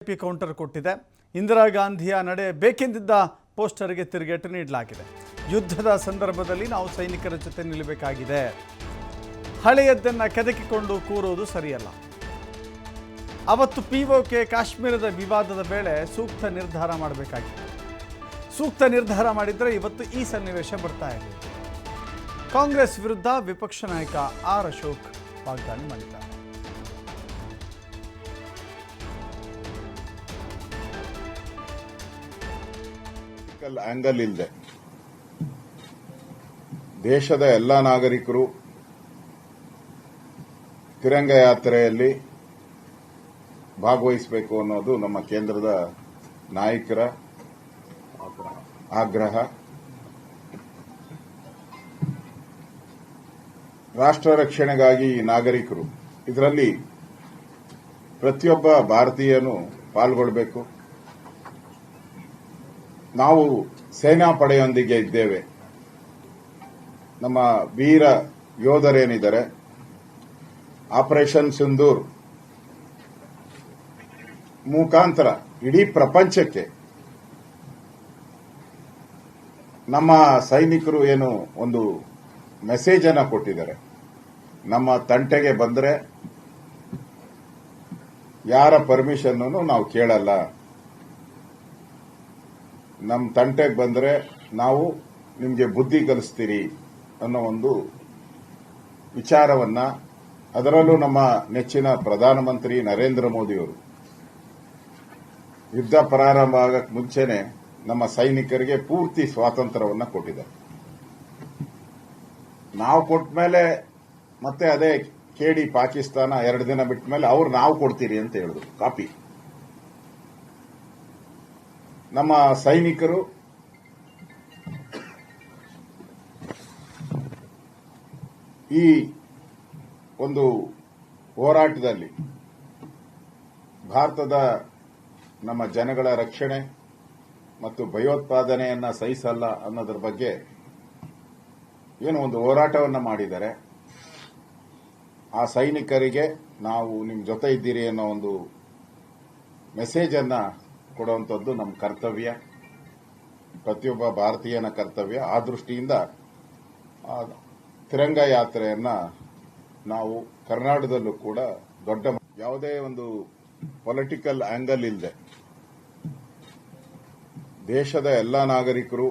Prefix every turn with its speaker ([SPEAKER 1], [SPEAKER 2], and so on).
[SPEAKER 1] BJP counter ಕೊಟ್ಟಿದೆ. ಇಂದಿರಾ ಗಾಂಧಿಯ ನಡೆ ಬೇಕೆಂದಿದ್ದ ಪೋಸ್ಟರ್ಗೆ ತಿರುಗೇಟು ನೀಡಲಾಗಿದೆ. ಯುದ್ಧದ ಸಂದರ್ಭದಲ್ಲಿ ನಾವು ಸೈನಿಕರ ಜೊತೆ ನಿಲ್ಲಬೇಕಾಗಿದೆ. ಹಳೆಯದ್ದನ್ನು ಕೆದಕಿಕೊಂಡು ಕೂರುವುದು ಸರಿಯಲ್ಲ. ಅವತ್ತು ಪಿಒಕೆ ಕಾಶ್ಮೀರದ ವಿವಾದದ ವೇಳೆ ಸೂಕ್ತ ನಿರ್ಧಾರ ಮಾಡಬೇಕಾಗಿತ್ತು. ಸೂಕ್ತ ನಿರ್ಧಾರ ಮಾಡಿದರೆ ಇವತ್ತು ಈ ಸನ್ನಿವೇಶ ಬರ್ತಾ ಇದೆ. ಕಾಂಗ್ರೆಸ್ ವಿರುದ್ಧ ವಿಪಕ್ಷ ನಾಯಕ ಆರ್ ಅಶೋಕ್ ವಾಗ್ದಾಳಿ ಮಾಡಿದ್ದಾರೆ.
[SPEAKER 2] ಆಂಗಲ್ ಇಲ್ಲದೆ ದೇಶದ ಎಲ್ಲ ನಾಗರಿಕರು ತಿರಂಗ ಯಾತ್ರೆಯಲ್ಲಿ ಭಾಗವಹಿಸಬೇಕು ಅನ್ನೋದು ನಮ್ಮ ಕೇಂದ್ರದ ನಾಯಕರ ಆಗ್ರಹ. ರಾಷ್ಟ್ರ ರಕ್ಷಣೆಗಾಗಿ ನಾಗರಿಕರು ಇದರಲ್ಲಿ ಪ್ರತಿಯೊಬ್ಬ ಭಾರತೀಯನು ಪಾಲ್ಗೊಳ್ಳಬೇಕು. ನಾವು ಸೇನಾ ಪಡೆಯೊಂದಿಗೆ ಇದ್ದೇವೆ. ನಮ್ಮ ವೀರ ಯೋಧರೇನಿದ್ದಾರೆ, ಆಪರೇಷನ್ ಸಿಂಧೂರ್ ಮುಖಾಂತರ ಇಡೀ ಪ್ರಪಂಚಕ್ಕೆ ನಮ್ಮ ಸೈನಿಕರು ಏನು ಒಂದು ಮೆಸೇಜ್ ಅನ್ನು ಕೊಟ್ಟಿದ್ದಾರೆ. ನಮ್ಮ ತಂಟೆಗೆ ಬಂದರೆ ಯಾರ ಪರ್ಮಿಷನ್ ನಾವು ಕೇಳಲ್ಲ. ನಮ್ಮ ತಂಟೆಗೆ ಬಂದರೆ ನಾವು ನಿಮಗೆ ಬುದ್ಧಿ ಕಲಿಸ್ತೀರಿ ಅನ್ನೋ ಒಂದು ವಿಚಾರವನ್ನ, ಅದರಲ್ಲೂ ನಮ್ಮ ನೆಚ್ಚಿನ ಪ್ರಧಾನಮಂತ್ರಿ ನರೇಂದ್ರ ಮೋದಿಯವರು ಯುದ್ಧ ಪ್ರಾರಂಭ ಆಗಕ್ಕೆ ಮುಂಚೆನೆ ನಮ್ಮ ಸೈನಿಕರಿಗೆ ಪೂರ್ತಿ ಸ್ವಾತಂತ್ರ್ಯವನ್ನು ಕೊಟ್ಟಿದ್ದಾರೆ. ನಾವು ಕೊಟ್ಟ ಮೇಲೆ ಮತ್ತೆ ಅದೇ ಕೇಳಿ ಪಾಕಿಸ್ತಾನ 2 ದಿನ ಬಿಟ್ಟ ಮೇಲೆ ಅವ್ರು ನಾವು ಕೊಡ್ತೀರಿ ಅಂತ ಹೇಳಿದ್ರು. ಕಾಪಿ. ನಮ್ಮ ಸೈನಿಕರು ಈ ಒಂದು ಹೋರಾಟದಲ್ಲಿ ಭಾರತದ ನಮ್ಮ ಜನಗಳ ರಕ್ಷಣೆ ಮತ್ತು ಭಯೋತ್ಪಾದನೆಯನ್ನ ಸಹಿಸಲ್ಲ ಅನ್ನೋದ್ರ ಬಗ್ಗೆ ಏನು ಒಂದು ಹೋರಾಟವನ್ನು ಮಾಡಿದ್ದಾರೆ. ಆ ಸೈನಿಕರಿಗೆ ನಾವು ನಿಮ್ಮ ಜೊತೆ ಇದ್ದೀರಿ ಅನ್ನೋ ಒಂದು ಮೆಸೇಜ್ ಅನ್ನ ಕೊಡುವಂಥದ್ದು ನಮ್ಮ ಕರ್ತವ್ಯ, ಪ್ರತಿಯೊಬ್ಬ ಭಾರತೀಯನ ಕರ್ತವ್ಯ. ಆ ದೃಷ್ಟಿಯಿಂದ ತಿರಂಗ ಯಾತ್ರೆಯನ್ನ ನಾವು ಕರ್ನಾಟಕದಲ್ಲೂ ಕೂಡ ದೊಡ್ಡ ಯಾವುದೇ ಒಂದು ಪೊಲಿಟಿಕಲ್ ಆಂಗಲ್ ಇಲ್ಲದೆ ದೇಶದ ಎಲ್ಲ ನಾಗರಿಕರು